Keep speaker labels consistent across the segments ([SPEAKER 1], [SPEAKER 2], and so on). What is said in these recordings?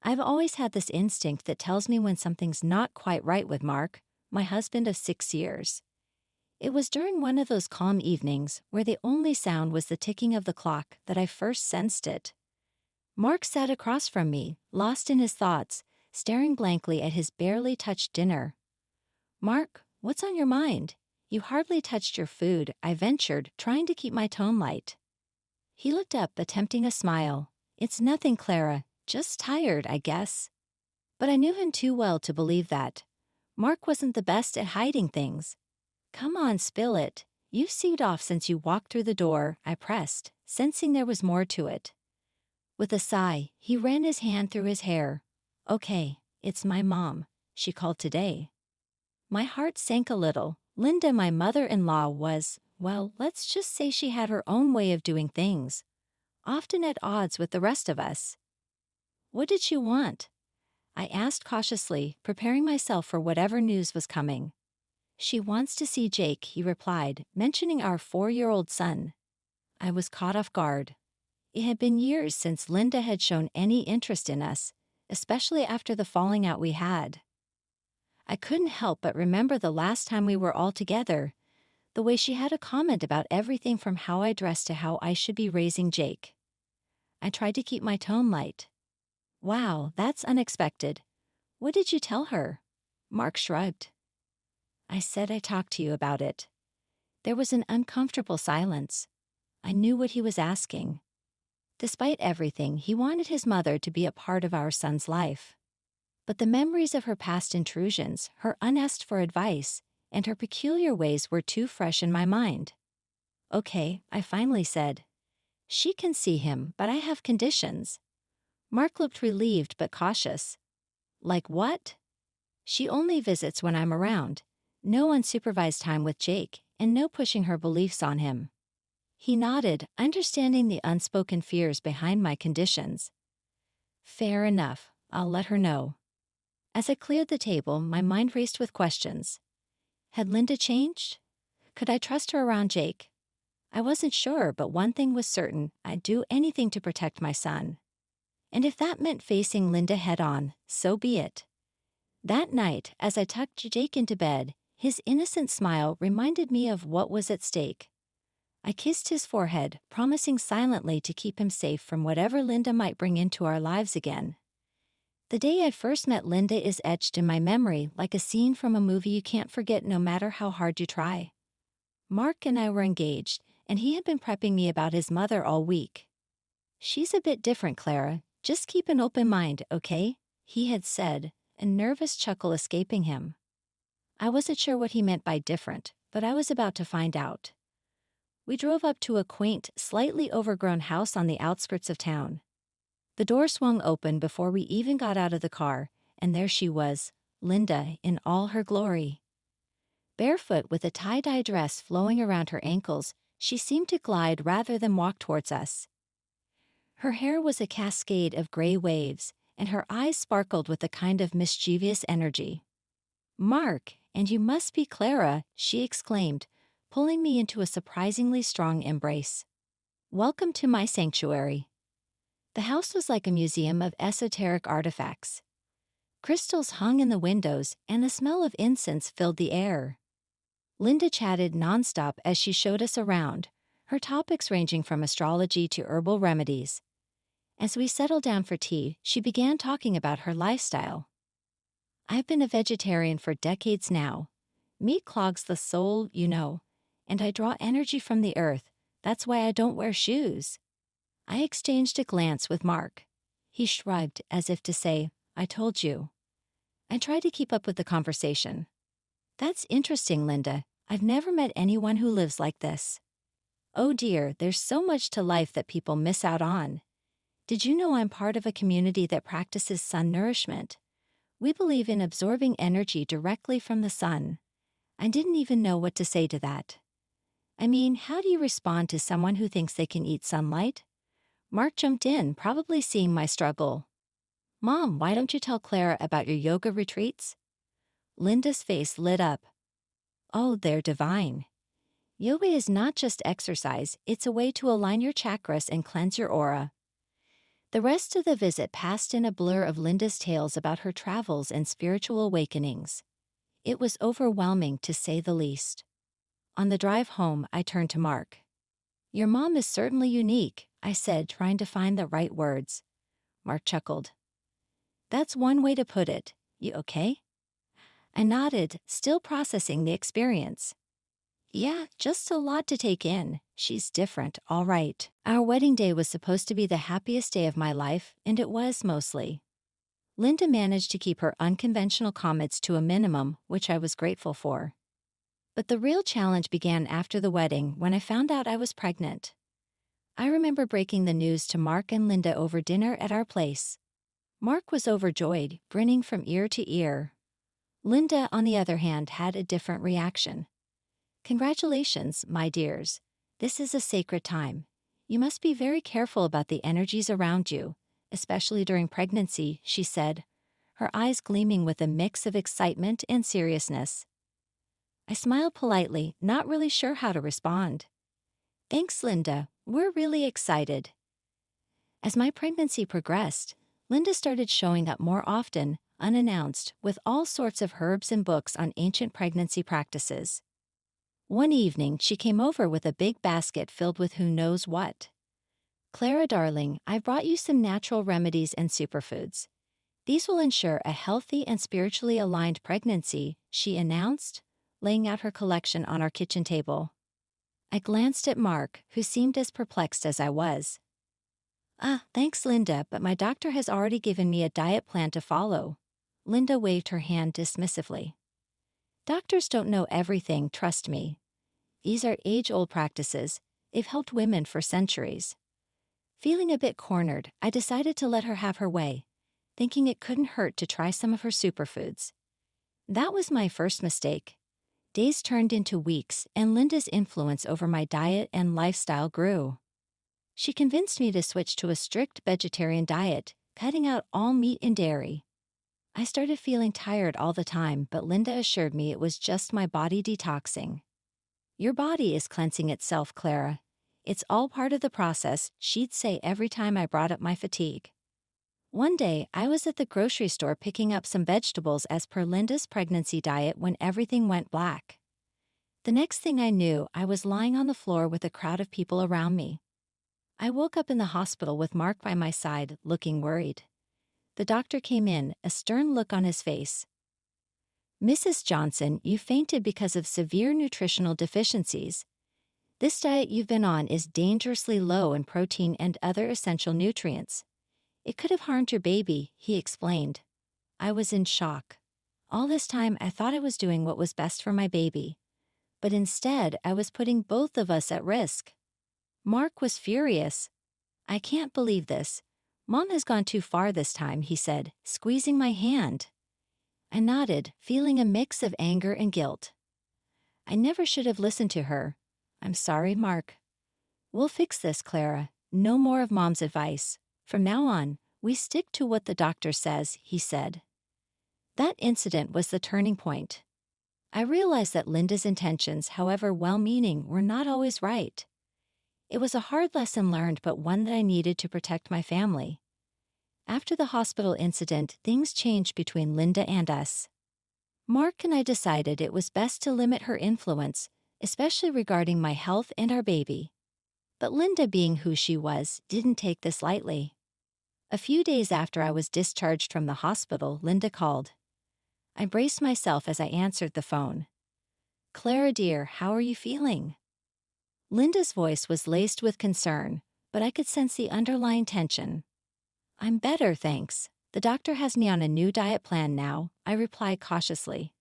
[SPEAKER 1] I've always had this instinct that tells me when something's not quite right with Mark, my husband of 6 years. It was during one of those calm evenings where the only sound was the ticking of the clock that I first sensed it. Mark sat across from me, lost in his thoughts, staring blankly at his barely touched dinner. "Mark, what's on your mind? You hardly touched your food," I ventured, trying to keep my tone light. He looked up, attempting a smile. "It's nothing, Clara, just tired, I guess." But I knew him too well to believe that. Mark wasn't the best at hiding things. "Come on, spill it. You've seemed off since you walked through the door," I pressed, sensing there was more to it. With a sigh, he ran his hand through his hair. "Okay, it's my mom. She called today." My heart sank a little. Linda, my mother-in-law, was, well, let's just say she had her own way of doing things, often at odds with the rest of us. "What did she want?" I asked cautiously, preparing myself for whatever news was coming. "She wants to see Jake," he replied, mentioning our 4-year-old son. I was caught off guard. It had been years since Linda had shown any interest in us, especially after the falling out we had. I couldn't help but remember the last time we were all together, the way she had a comment about everything from how I dressed to how I should be raising Jake. I tried to keep my tone light. "Wow, that's unexpected. What did you tell her?" Mark shrugged. "I said I talked to you about it." There was an uncomfortable silence. I knew what he was asking. Despite everything, he wanted his mother to be a part of our son's life. But the memories of her past intrusions, her unasked for advice, and her peculiar ways were too fresh in my mind. "Okay," I finally said. "She can see him, but I have conditions." Mark looked relieved but cautious. "Like what?" "She only visits when I'm around. No unsupervised time with Jake, and no pushing her beliefs on him." He nodded, understanding the unspoken fears behind my conditions. "Fair enough, I'll let her know." As I cleared the table, my mind raced with questions. Had Linda changed? Could I trust her around Jake? I wasn't sure, but one thing was certain: I'd do anything to protect my son. And if that meant facing Linda head-on, so be it. That night, as I tucked Jake into bed, his innocent smile reminded me of what was at stake. I kissed his forehead, promising silently to keep him safe from whatever Linda might bring into our lives again. The day I first met Linda is etched in my memory like a scene from a movie you can't forget no matter how hard you try. Mark and I were engaged, and he had been prepping me about his mother all week. "She's a bit different, Clara. Just keep an open mind, okay?" he had said, a nervous chuckle escaping him. I wasn't sure what he meant by different, but I was about to find out. We drove up to a quaint, slightly overgrown house on the outskirts of town. The door swung open before we even got out of the car, and there she was, Linda, in all her glory. Barefoot with a tie-dye dress flowing around her ankles, she seemed to glide rather than walk towards us. Her hair was a cascade of gray waves, and her eyes sparkled with a kind of mischievous energy. "Mark, and you must be Clara," she exclaimed, pulling me into a surprisingly strong embrace. "Welcome to my sanctuary." The house was like a museum of esoteric artifacts. Crystals hung in the windows, and the smell of incense filled the air. Linda chatted nonstop as she showed us around, her topics ranging from astrology to herbal remedies. As we settled down for tea, she began talking about her lifestyle. "I've been a vegetarian for decades now. Meat clogs the soul, you know, and I draw energy from the earth. That's why I don't wear shoes." I exchanged a glance with Mark. He shrugged as if to say, "I told you." I tried to keep up with the conversation. "That's interesting, Linda. I've never met anyone who lives like this." "Oh dear, there's so much to life that people miss out on. Did you know I'm part of a community that practices sun nourishment? We believe in absorbing energy directly from the sun." I didn't even know what to say to that. I mean, how do you respond to someone who thinks they can eat sunlight? Mark jumped in, probably seeing my struggle. "Mom, why don't you tell Clara about your yoga retreats?" Linda's face lit up. "Oh, they're divine. Yoga is not just exercise, it's a way to align your chakras and cleanse your aura. The rest of the visit passed in a blur of Linda's tales about her travels and spiritual awakenings. It was overwhelming, to say the least. On the drive home, I turned to Mark. "Your mom is certainly unique," I said, trying to find the right words. Mark chuckled. "That's one way to put it. You okay?" I nodded, still processing the experience. "Yeah, just a lot to take in. She's different, all right." Our wedding day was supposed to be the happiest day of my life, and it was mostly. Linda managed to keep her unconventional comments to a minimum, which I was grateful for. But the real challenge began after the wedding when I found out I was pregnant. I remember breaking the news to Mark and Linda over dinner at our place. Mark was overjoyed, grinning from ear to ear. Linda, on the other hand, had a different reaction. "Congratulations, my dears. This is a sacred time. You must be very careful about the energies around you, especially during pregnancy," she said, her eyes gleaming with a mix of excitement and seriousness. I smiled politely, not really sure how to respond. "Thanks, Linda. We're really excited." As my pregnancy progressed, Linda started showing up more often, unannounced, with all sorts of herbs and books on ancient pregnancy practices. One evening, she came over with a big basket filled with who knows what. "Clara, darling, I brought you some natural remedies and superfoods. These will ensure a healthy and spiritually aligned pregnancy," she announced, laying out her collection on our kitchen table. I glanced at Mark, who seemed as perplexed as I was. Thanks, Linda, but my doctor has already given me a diet plan to follow." Linda waved her hand dismissively. "Doctors don't know everything, trust me. These are age-old practices. They've helped women for centuries." Feeling a bit cornered, I decided to let her have her way, thinking it couldn't hurt to try some of her superfoods. That was my first mistake. Days turned into weeks, and Linda's influence over my diet and lifestyle grew. She convinced me to switch to a strict vegetarian diet, cutting out all meat and dairy. I started feeling tired all the time, but Linda assured me it was just my body detoxing. "Your body is cleansing itself, Clara. It's all part of the process," she'd say every time I brought up my fatigue. One day, I was at the grocery store picking up some vegetables as per Linda's pregnancy diet when everything went black. The next thing I knew, I was lying on the floor with a crowd of people around me. I woke up in the hospital with Mark by my side, looking worried. The doctor came in, a stern look on his face. "Mrs. Johnson, you fainted because of severe nutritional deficiencies. This diet you've been on is dangerously low in protein and other essential nutrients. It could have harmed your baby," he explained. I was in shock. All this time, I thought I was doing what was best for my baby. But instead, I was putting both of us at risk. Mark was furious. "I can't believe this. Mom has gone too far this time," he said, squeezing my hand. I nodded, feeling a mix of anger and guilt. "I never should have listened to her. I'm sorry, Mark." "We'll fix this, Clara. No more of Mom's advice. From now on, we stick to what the doctor says," he said. That incident was the turning point. I realized that Linda's intentions, however well-meaning, were not always right. It was a hard lesson learned, but one that I needed to protect my family. After the hospital incident, things changed between Linda and us. Mark and I decided it was best to limit her influence, especially regarding my health and our baby. But Linda, being who she was, didn't take this lightly. A few days after I was discharged from the hospital, Linda called. I braced myself as I answered the phone. "Clara dear, how are you feeling?" Linda's voice was laced with concern, but I could sense the underlying tension. "I'm better, thanks. The doctor has me on a new diet plan now," I replied cautiously.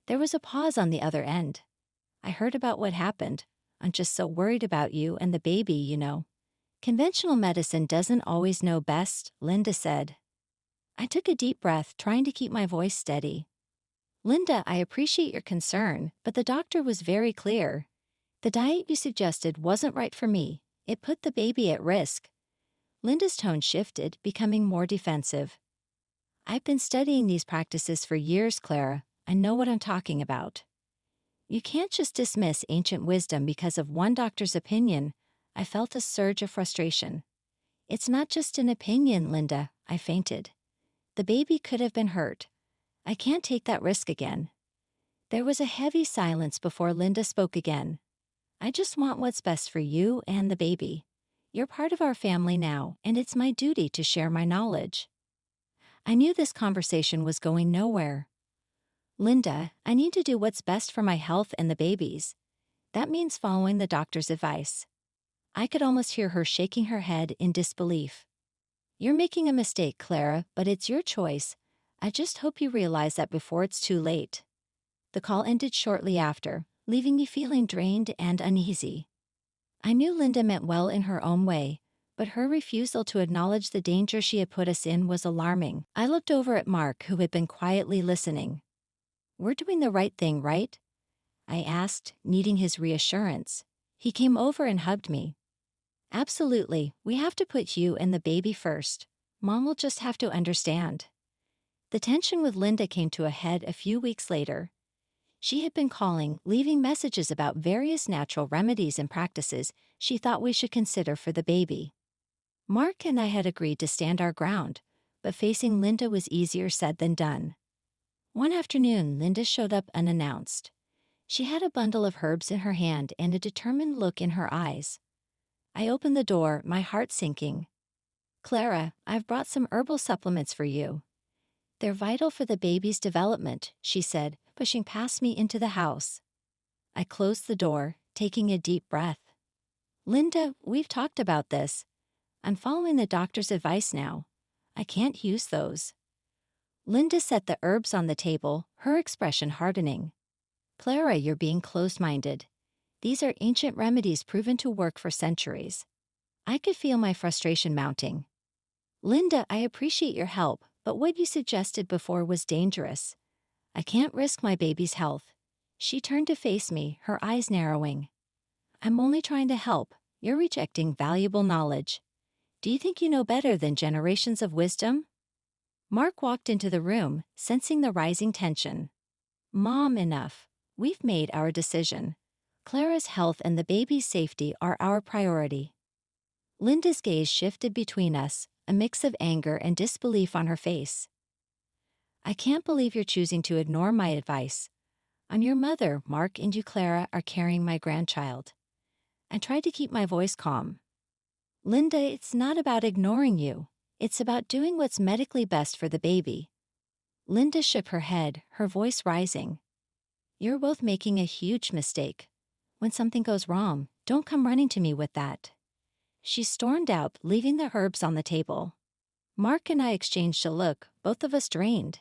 [SPEAKER 1] There was a pause on the other end. "I heard about what happened. I'm just so worried about you and the baby, you know. Conventional medicine doesn't always know best," Linda said. I took a deep breath, trying to keep my voice steady. "Linda, I appreciate your concern, but the doctor was very clear. The diet you suggested wasn't right for me. It put the baby at risk." Linda's tone shifted, becoming more defensive. "I've been studying these practices for years, Clara. I know what I'm talking about. You can't just dismiss ancient wisdom because of one doctor's opinion." I felt a surge of frustration. It's not just an opinion, Linda, I fainted. The baby could have been hurt. I can't take that risk again. There was a heavy silence before Linda spoke again. I just want what's best for you and the baby. You're part of our family now, and it's my duty to share my knowledge. I knew this conversation was going nowhere. Linda, I need to do what's best for my health and the baby's. That means following the doctor's advice. I could almost hear her shaking her head in disbelief. You're making a mistake, Clara, but it's your choice. I just hope you realize that before it's too late. The call ended shortly after, leaving me feeling drained and uneasy. I knew Linda meant well in her own way, but her refusal to acknowledge the danger she had put us in was alarming. I looked over at Mark, who had been quietly listening. We're doing the right thing, right? I asked, needing his reassurance. He came over and hugged me. Absolutely, we have to put you and the baby first. Mom will just have to understand. The tension with Linda came to a head a few weeks later. She had been calling, leaving messages about various natural remedies and practices she thought we should consider for the baby. Mark and I had agreed to stand our ground, but facing Linda was easier said than done. One afternoon, Linda showed up unannounced. She had a bundle of herbs in her hand and a determined look in her eyes. I opened the door, my heart sinking. Clara, I've brought some herbal supplements for you. They're vital for the baby's development, she said, pushing past me into the house. I closed the door, taking a deep breath. Linda, we've talked about this. I'm following the doctor's advice now. I can't use those. Linda set the herbs on the table, her expression hardening. Clara, you're being closed-minded. These are ancient remedies proven to work for centuries. I could feel my frustration mounting. Linda, I appreciate your help, but what you suggested before was dangerous. I can't risk my baby's health. She turned to face me, her eyes narrowing. I'm only trying to help. You're rejecting valuable knowledge. Do you think you know better than generations of wisdom? Mark walked into the room, sensing the rising tension. Mom, enough. We've made our decision. Clara's health and the baby's safety are our priority. Linda's gaze shifted between us, a mix of anger and disbelief on her face. I can't believe you're choosing to ignore my advice. I'm your mother, Mark, and you, Clara, are carrying my grandchild. I tried to keep my voice calm. Linda, it's not about ignoring you. It's about doing what's medically best for the baby. Linda shook her head, her voice rising. You're both making a huge mistake. When something goes wrong, don't come running to me with that. She stormed out, leaving the herbs on the table. Mark and I exchanged a look, both of us drained.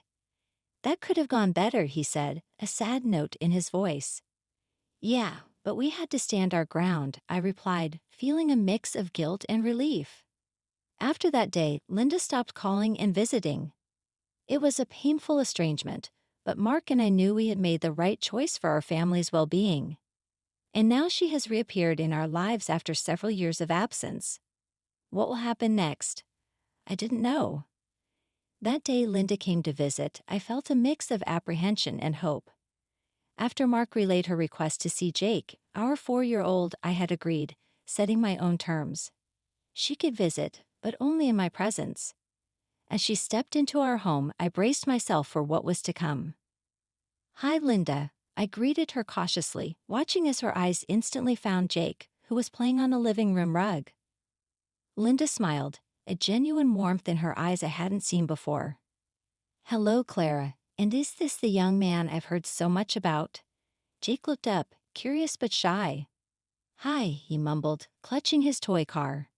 [SPEAKER 1] That could have gone better, he said, a sad note in his voice. Yeah, but we had to stand our ground, I replied, feeling a mix of guilt and relief. After that day, Linda stopped calling and visiting. It was a painful estrangement, but Mark and I knew we had made the right choice for our family's well-being. And now she has reappeared in our lives after several years of absence. What will happen next? I didn't know. That day Linda came to visit, I felt a mix of apprehension and hope. After Mark relayed her request to see Jake, our 4-year-old, I had agreed, setting my own terms. She could visit, but only in my presence. As she stepped into our home, I braced myself for what was to come. Hi, Linda. I greeted her cautiously, watching as her eyes instantly found Jake, who was playing on a living room rug. Linda smiled, a genuine warmth in her eyes I hadn't seen before. Hello, Clara, and is this the young man I've heard so much about? Jake looked up, curious but shy. Hi, he mumbled, clutching his toy car.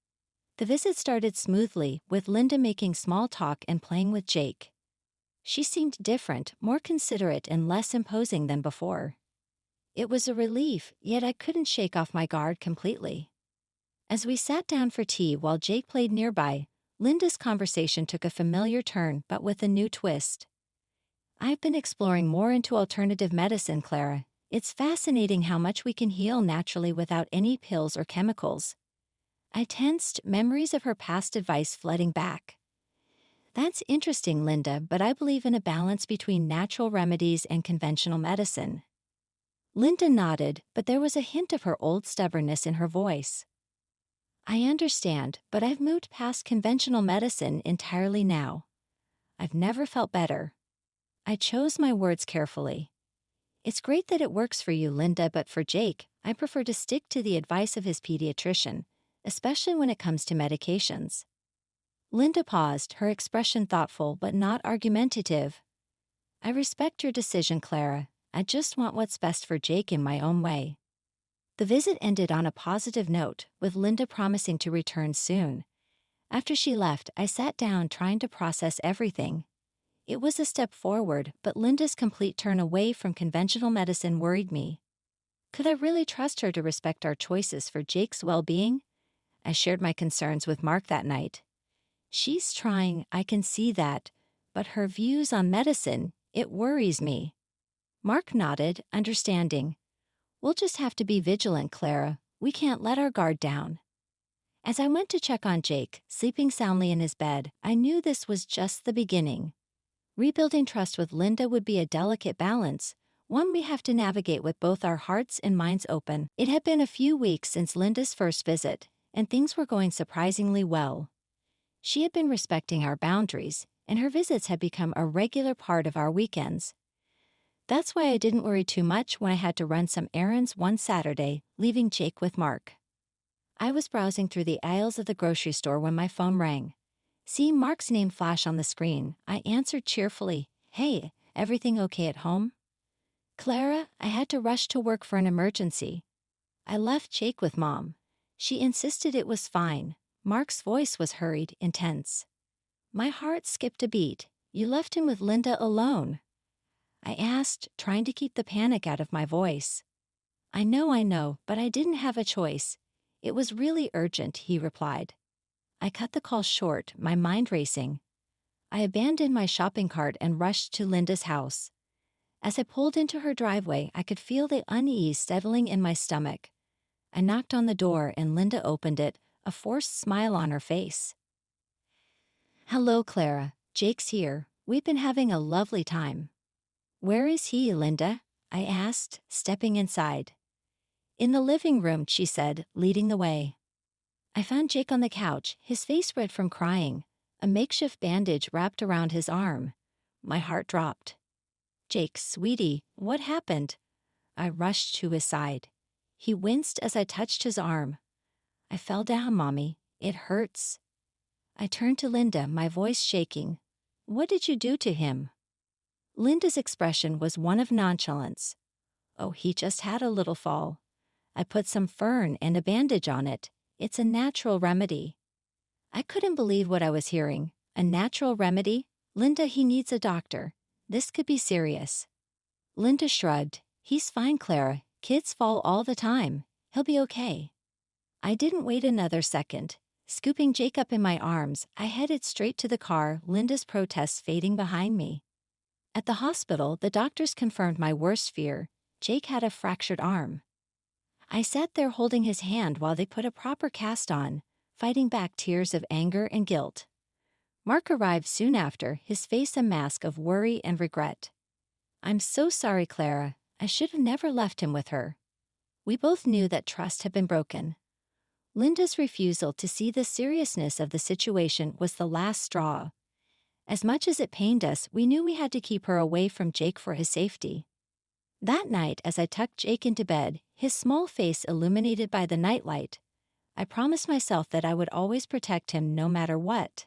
[SPEAKER 1] The visit started smoothly, with Linda making small talk and playing with Jake. She seemed different, more considerate and less imposing than before. It was a relief, yet I couldn't shake off my guard completely. As we sat down for tea while Jake played nearby, Linda's conversation took a familiar turn but with a new twist. I've been exploring more into alternative medicine, Clara. It's fascinating how much we can heal naturally without any pills or chemicals. I tensed, memories of her past advice flooding back. That's interesting, Linda, but I believe in a balance between natural remedies and conventional medicine. Linda nodded, but there was a hint of her old stubbornness in her voice. I understand, but I've moved past conventional medicine entirely now. I've never felt better. I chose my words carefully. It's great that it works for you, Linda, but for Jake, I prefer to stick to the advice of his pediatrician, especially when it comes to medications. Linda paused, her expression thoughtful but not argumentative. I respect your decision, Clara. I just want what's best for Jake in my own way. The visit ended on a positive note, with Linda promising to return soon. After she left, I sat down trying to process everything. It was a step forward, but Linda's complete turn away from conventional medicine worried me. Could I really trust her to respect our choices for Jake's well-being? I shared my concerns with Mark that night. She's trying, I can see that, but her views on medicine, it worries me. Mark nodded, understanding. We'll just have to be vigilant, Clara. We can't let our guard down. As I went to check on Jake, sleeping soundly in his bed, I knew this was just the beginning. Rebuilding trust with Linda would be a delicate balance, one we have to navigate with both our hearts and minds open. It had been a few weeks since Linda's first visit, and things were going surprisingly well. She had been respecting our boundaries, and her visits had become a regular part of our weekends. That's why I didn't worry too much when I had to run some errands one Saturday, leaving Jake with Mark. I was browsing through the aisles of the grocery store when my phone rang. Seeing Mark's name flash on the screen, I answered cheerfully, "Hey, everything okay at home?" "Clara, I had to rush to work for an emergency. I left Jake with Mom. She insisted it was fine." Mark's voice was hurried, intense. My heart skipped a beat. "You left him with Linda alone?" I asked, trying to keep the panic out of my voice. I know, but I didn't have a choice. It was really urgent," he replied. I cut the call short, my mind racing. I abandoned my shopping cart and rushed to Linda's house. As I pulled into her driveway, I could feel the unease settling in my stomach. I knocked on the door and Linda opened it, a forced smile on her face. "Hello, Clara. Jake's here. We've been having a lovely time." "Where is he, Linda?" I asked, stepping inside. "In the living room," she said, leading the way. I found Jake on the couch, his face red from crying, a makeshift bandage wrapped around his arm. My heart dropped. "Jake, sweetie, what happened?" I rushed to his side. He winced as I touched his arm. "I fell down, Mommy. It hurts." I turned to Linda, my voice shaking. "What did you do to him?" Linda's expression was one of nonchalance. "Oh, he just had a little fall. I put some fern and a bandage on it. It's a natural remedy." I couldn't believe what I was hearing. A natural remedy? "Linda, he needs a doctor. This could be serious." Linda shrugged. "He's fine, Clara. Kids fall all the time. He'll be okay." I didn't wait another second. Scooping Jake up in my arms, I headed straight to the car, Linda's protests fading behind me. At the hospital, the doctors confirmed my worst fear. Jake had a fractured arm. I sat there holding his hand while they put a proper cast on, fighting back tears of anger and guilt. Mark arrived soon after, his face a mask of worry and regret. "I'm so sorry, Clara. I should have never left him with her." We both knew that trust had been broken. Linda's refusal to see the seriousness of the situation was the last straw. As much as it pained us, we knew we had to keep her away from Jake for his safety. That night, as I tucked Jake into bed, his small face illuminated by the nightlight, I promised myself that I would always protect him no matter what.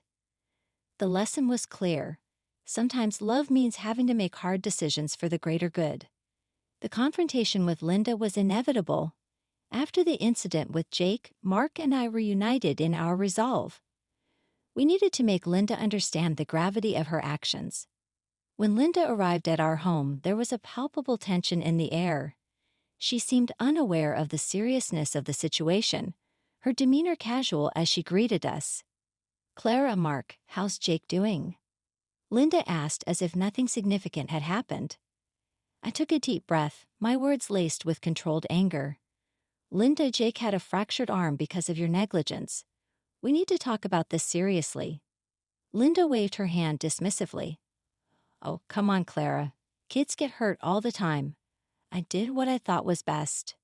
[SPEAKER 1] The lesson was clear. Sometimes love means having to make hard decisions for the greater good. The confrontation with Linda was inevitable. After the incident with Jake, Mark and I were united in our resolve. We needed to make Linda understand the gravity of her actions. When Linda arrived at our home, there was a palpable tension in the air. She seemed unaware of the seriousness of the situation, her demeanor casual as she greeted us. "Clara, Mark, how's Jake doing?" Linda asked as if nothing significant had happened. I took a deep breath, my words laced with controlled anger. "Linda, Jake had a fractured arm because of your negligence. We need to talk about this seriously." Linda waved her hand dismissively. "Oh, come on, Clara. Kids get hurt all the time. I did what I thought was best."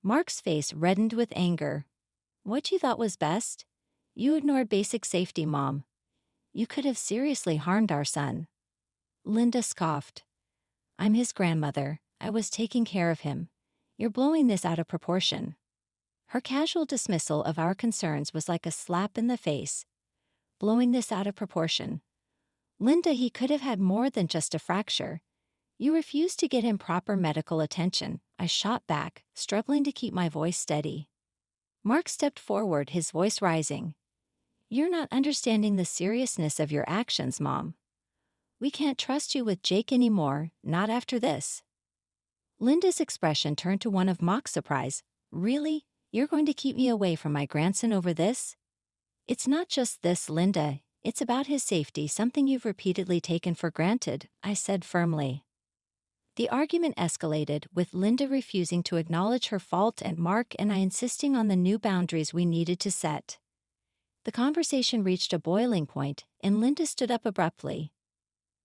[SPEAKER 1] Mark's face reddened with anger. What you thought was best? You ignored basic safety, Mom. You could have seriously harmed our son. Linda scoffed. I'm his grandmother. I was taking care of him. You're blowing this out of proportion. Her casual dismissal of our concerns was like a slap in the face. Blowing this out of proportion. Linda, he could have had more than just a fracture. You refused to get him proper medical attention, I shot back, struggling to keep my voice steady. Mark stepped forward, his voice rising. You're not understanding the seriousness of your actions, Mom. We can't trust you with Jake anymore, not after this. Linda's expression turned to one of mock surprise. Really? You're going to keep me away from my grandson over this? It's not just this, Linda. It's about his safety, something you've repeatedly taken for granted, I said firmly. The argument escalated, with Linda refusing to acknowledge her fault and Mark and I insisting on the new boundaries we needed to set. The conversation reached a boiling point, and Linda stood up abruptly.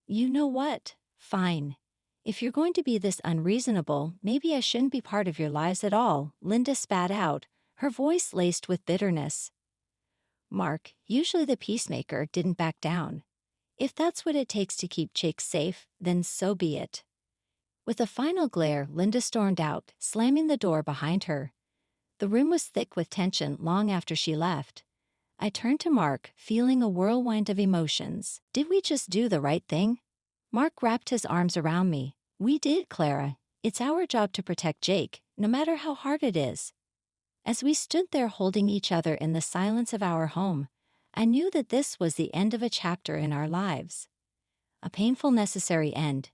[SPEAKER 1] You know what? Fine. If you're going to be this unreasonable, maybe I shouldn't be part of your lives at all, Linda spat out, her voice laced with bitterness. Mark, usually the peacemaker, didn't back down. If that's what it takes to keep Jake safe, then so be it. With a final glare, Linda stormed out, slamming the door behind her. The room was thick with tension long after she left. I turned to Mark, feeling a whirlwind of emotions. Did we just do the right thing? Mark wrapped his arms around me. We did, Clara. It's our job to protect Jake, no matter how hard it is. As we stood there holding each other in the silence of our home, I knew that this was the end of a chapter in our lives. A painful, necessary end.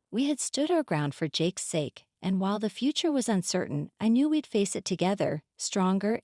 [SPEAKER 1] We had stood our ground for Jake's sake, and while the future was uncertain, I knew we'd face it together, stronger